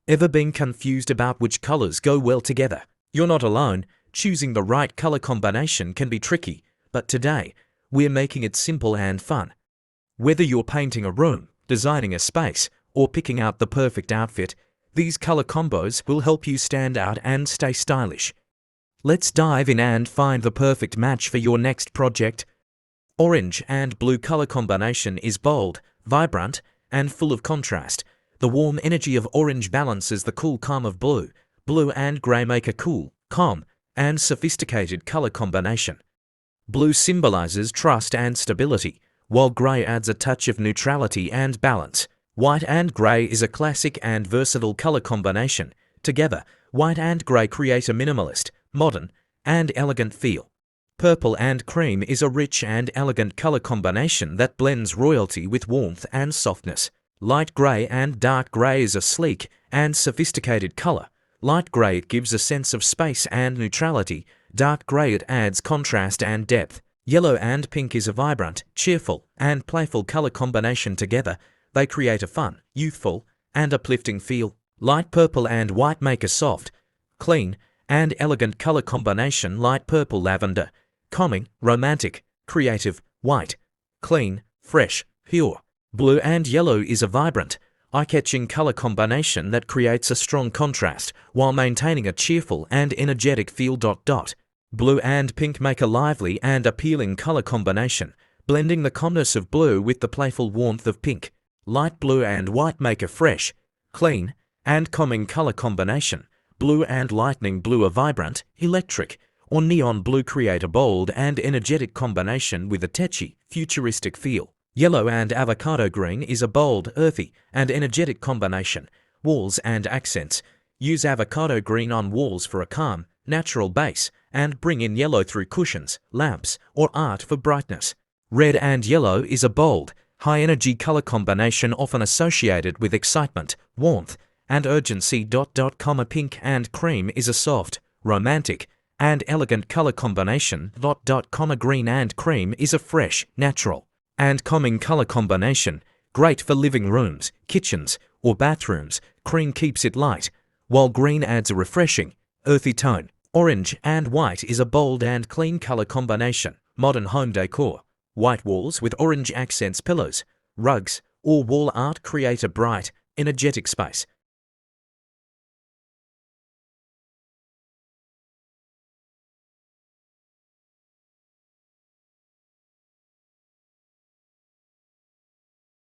Ever been confused about which colors go well together? You're not alone. Choosing the right color combination can be tricky, but today, we're making it simple and fun. Whether you're painting a room, designing a space, or picking out the perfect outfit, these color combos will help you stand out and stay stylish. Let's dive in and find the perfect match for your next project. Orange and blue color combination is bold, vibrant, and full of contrast. The warm energy of orange balances the cool calm of blue. Blue and grey make a cool, calm, and sophisticated color combination. Blue symbolizes trust and stability, while grey adds a touch of neutrality and balance. White and grey is a classic and versatile color combination. Together, white and grey create a minimalist, modern, and elegant feel. Purple and cream is a rich and elegant color combination that blends royalty with warmth and softness. Light grey and dark grey is a sleek and sophisticated color. Light grey gives a sense of space and neutrality. Dark grey it adds contrast and depth. Yellow and pink is a vibrant, cheerful, and playful color combination. Together, they create a fun, youthful, and uplifting feel. Light purple and white make a soft, clean, and elegant color combination. Light purple lavender, calming, romantic, creative. White, clean, fresh, pure. Blue and yellow is a vibrant, eye-catching color combination that creates a strong contrast while maintaining a cheerful and energetic feel. Blue and pink make a lively and appealing color combination, blending the calmness of blue with the playful warmth of pink. Light blue and white make a fresh, clean, and calming color combination. Blue and lightning blue are vibrant, electric, or neon blue create a bold and energetic combination with a tetchy, futuristic feel. Yellow and avocado green is a bold, earthy, and energetic combination. Walls and accents. Use avocado green on walls for a calm, natural base, and bring in yellow through cushions, lamps, or art for brightness. Red and yellow is a bold, high-energy color combination often associated with excitement, warmth, and urgency. Pink and cream is a soft, romantic, and elegant color combination. Green and cream is a fresh, natural, and calming color combination, great for living rooms, kitchens, or bathrooms. Cream keeps it light, while green adds a refreshing, earthy tone. Orange and white is a bold and clean color combination. Modern home decor. White walls with orange accents, pillows, rugs, or wall art create a bright, energetic space.